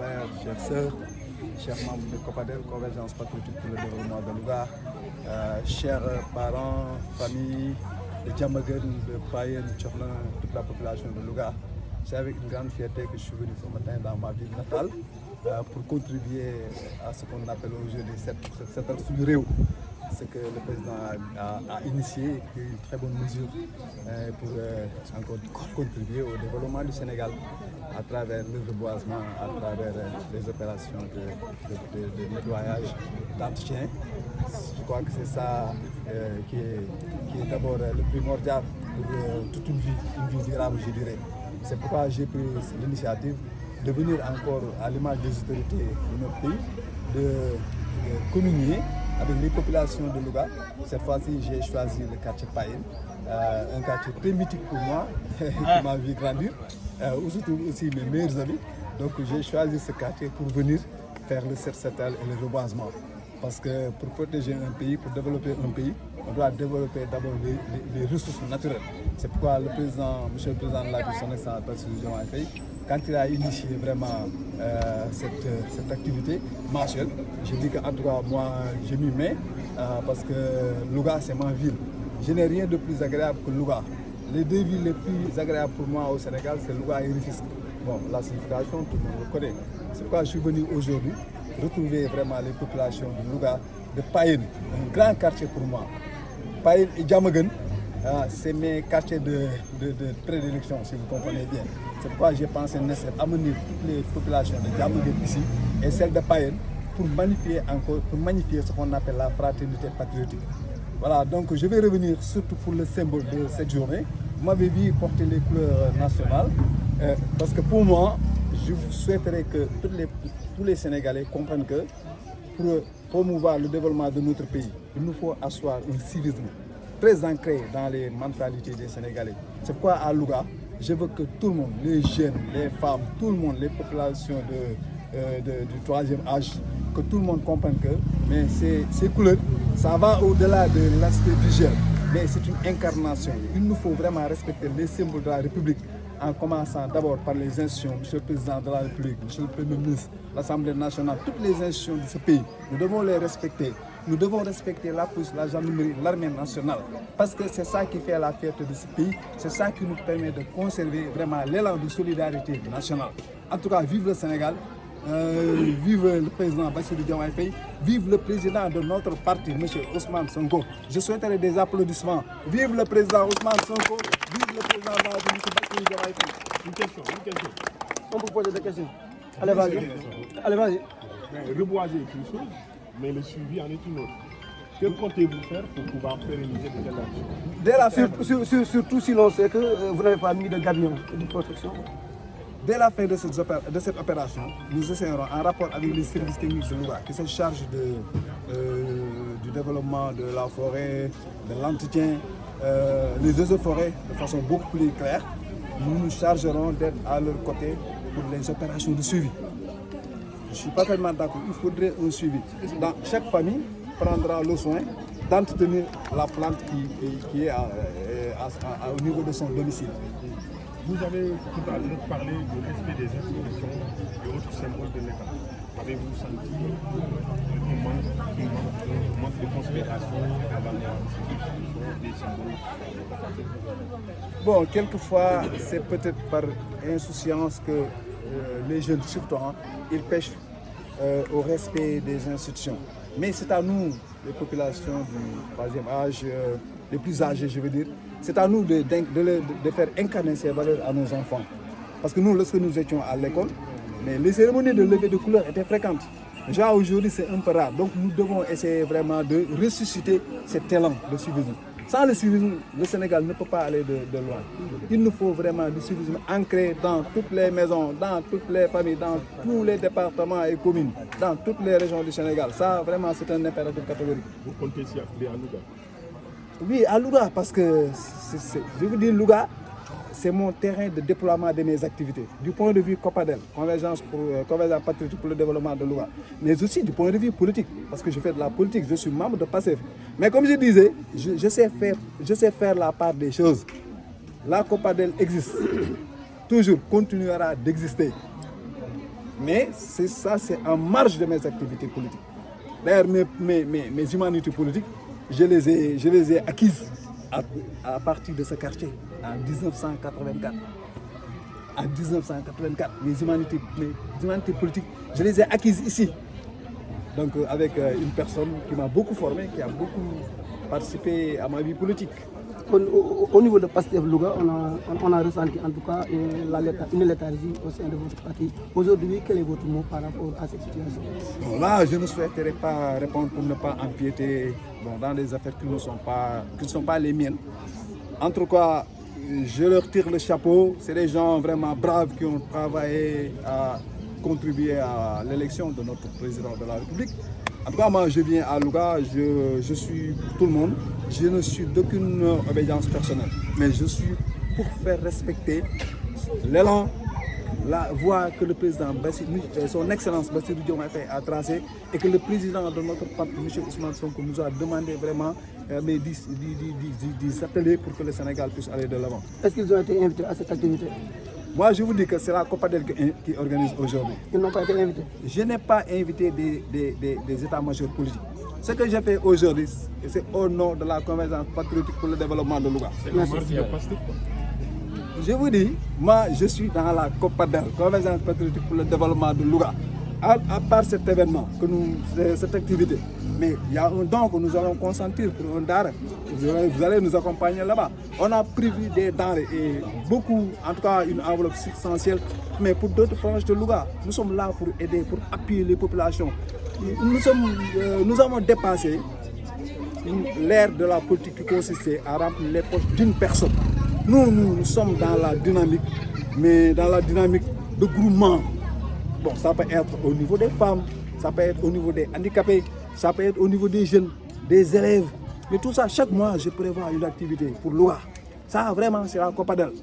frères, chères sœurs, chers membres de Copadel, Convergence Patriotique pour le développement de Louga, chers parents, familles de Djamagan, de Payen, Tchorlan, toute la population de Louga. C'est avec une grande fierté que je suis venu ce matin dans ma ville natale pour contribuer à ce qu'on appelle aujourd'hui cette Réo. Ce que le président a initié, une très bonne mesure pour encore contribuer au développement du Sénégal à travers le reboisement, à travers les opérations de nettoyage, d'entretien. Je crois que c'est ça qui est d'abord le primordial pour toute une vie durable, je dirais. C'est pourquoi j'ai pris l'initiative de venir encore à l'image des autorités de notre pays, de communier avec les populations de Louga. Cette fois-ci, j'ai choisi le quartier Payen, un quartier très mythique pour moi, qui m'a vu grandir, où se trouvent aussi mes meilleurs amis. Donc j'ai choisi ce quartier pour venir faire le set-setal et le reboisement. Parce que pour protéger un pays, pour développer un pays, on doit développer d'abord les ressources naturelles. C'est pourquoi monsieur le président de la République, son excellence Bassirou Diomaye Faye, quand il a initié vraiment cette activité mensuelle, je dis qu'en tout cas, moi, je m'y mets parce que Louga, c'est ma ville. Je n'ai rien de plus agréable que Louga. Les deux villes les plus agréables pour moi au Sénégal, c'est Louga et Rufisque. Bon, la signification, tout le monde le connaît. C'est pourquoi je suis venu aujourd'hui retrouver vraiment les populations de Louga, de Payen, un grand quartier pour moi. Payen et Djamagan, c'est mes quartiers de prédilection, si vous comprenez bien. C'est pourquoi j'ai pensé nécessaire amener toutes les populations de Djamagan ici et celles de Payen pour magnifier ce qu'on appelle la fraternité patriotique. Voilà, donc je vais revenir surtout pour le symbole de cette journée. Vous m'avez vu porter les couleurs nationales parce que pour moi, je souhaiterais que tous les Sénégalais comprennent que pour promouvoir le développement de notre pays, il nous faut asseoir un civisme très ancré dans les mentalités des Sénégalais. C'est pourquoi à Louga, je veux que tout le monde, les jeunes, les femmes, tout le monde, les populations du troisième âge, que tout le monde comprenne que mais ces couleurs, ça va au-delà de l'aspect visuel, mais c'est une incarnation. Il nous faut vraiment respecter les symboles de la République, en commençant d'abord par les institutions, Monsieur le Président de la République, Monsieur le Premier ministre, l'Assemblée nationale, toutes les institutions de ce pays. Nous devons les respecter. Nous devons respecter la police, la gendarmerie, l'armée nationale. Parce que c'est ça qui fait la fierté de ce pays. C'est ça qui nous permet de conserver vraiment l'élan de solidarité nationale. En tout cas, vive le Sénégal. Vive le président Bassirou Diomaye Faye, vive le président de notre parti, M. Ousmane Sonko. Je souhaiterais des applaudissements. Vive le président Ousmane Sonko, vive le président de la République Bassirou Diomaye Faye. Une question. On peut poser des questions. Allez, vas-y. Allez, vas-y. Reboiser est une chose, mais le suivi en est une autre. Que comptez-vous faire pour pouvoir pérenniser de telles actions? Surtout si l'on sait que vous n'avez pas mis de gabion de protection. Dès la fin de cette opération, nous essayerons, en rapport avec les services techniques de Louga, qui se chargent du développement de la forêt, de l'entretien, les deux forêts de façon beaucoup plus claire, nous nous chargerons d'être à leur côté pour les opérations de suivi. Je suis parfaitement d'accord, il faudrait un suivi. Dans chaque famille prendra le soin d'entretenir la plante qui est au niveau de son domicile. Vous avez tout à l'heure parlé du respect des institutions et autres symboles de l'État. Avez-vous senti un manque de considération à l'endroit de ces institutions, des symboles? Bon, quelquefois, c'est peut-être par insouciance que les jeunes, surtout, ils pêchent au respect des institutions. Mais c'est à nous, les populations du troisième âge, les plus âgés, je veux dire, c'est à nous de faire incarner ces valeurs à nos enfants. Parce que nous, lorsque nous étions à l'école, mais les cérémonies de levée de couleur étaient fréquentes. Déjà aujourd'hui, c'est un peu rare. Donc nous devons essayer vraiment de ressusciter cet élan de civisme. Sans le civisme, le Sénégal ne peut pas aller de loin. Il nous faut vraiment du civisme ancré dans toutes les maisons, dans toutes les familles, dans tous les départements et communes, dans toutes les régions du Sénégal. Ça, vraiment, c'est un impératif catégorique. Vous comptez s'y appeler à Louga? Oui, à Louga, parce que, je vous dis, Louga, c'est mon terrain de déploiement de mes activités. Du point de vue Copadel, Convergence Patriotique pour le développement de Louga, mais aussi du point de vue politique, parce que je fais de la politique, je suis membre de PASTEF. Mais comme je disais, je sais faire la part des choses. La Copadel existe, toujours continuera d'exister. Mais c'est en marge de mes activités politiques. D'ailleurs, mes humanités politiques, je les ai acquises à partir de ce quartier, en 1984. En 1984, mes humanités politiques, je les ai acquises ici. Donc avec une personne qui m'a beaucoup formé, qui a beaucoup participé à ma vie politique. Au niveau de Pastef Louga, on a ressenti en tout cas une léthargie au sein de votre parti. Aujourd'hui, quel est votre mot par rapport à cette situation? Bon, là, je ne souhaiterais pas répondre pour ne pas empiéter dans des affaires qui ne sont pas les miennes. En tout cas, je leur tire le chapeau. C'est des gens vraiment braves qui ont travaillé à contribuer à l'élection de notre président de la République. En tout cas, moi, je viens à Louga, je suis tout le monde. Je ne suis d'aucune obédience personnelle, mais je suis pour faire respecter l'élan, la voie que le président, son excellence Bassirou Diomaye Faye a tracée et que le président de notre parti, M. Ousmane Sonko, nous a demandé vraiment d'y atteler pour que le Sénégal puisse aller de l'avant. Est-ce qu'ils ont été invités à cette activité? Moi, je vous dis que c'est la Copadel qui organise aujourd'hui. Ils n'ont pas été invités? Je n'ai pas invité des états-majors politiques. Ce que j'ai fait aujourd'hui, c'est au nom de la Convergence patriotique pour le développement de Louga. Je vous dis, moi, je suis dans la Copadel, Convergence patriotique pour le développement de Louga. À part cet événement, cette activité, mais il y a un don que nous allons consentir pour un denrée. Vous allez nous accompagner là-bas. On a prévu des denrées et beaucoup, en tout cas une enveloppe substantielle, mais pour d'autres franges de Louga. Nous sommes là pour aider, pour appuyer les populations. Nous avons dépassé l'ère de la politique qui consistait à remplir les poches d'une personne. Nous sommes dans la dynamique, mais dans la dynamique de groupement. Bon, ça peut être au niveau des femmes, ça peut être au niveau des handicapés, ça peut être au niveau des jeunes, des élèves. Mais tout ça, chaque mois, je prévois une activité pour Louga. Ça, vraiment, c'est la Copadel.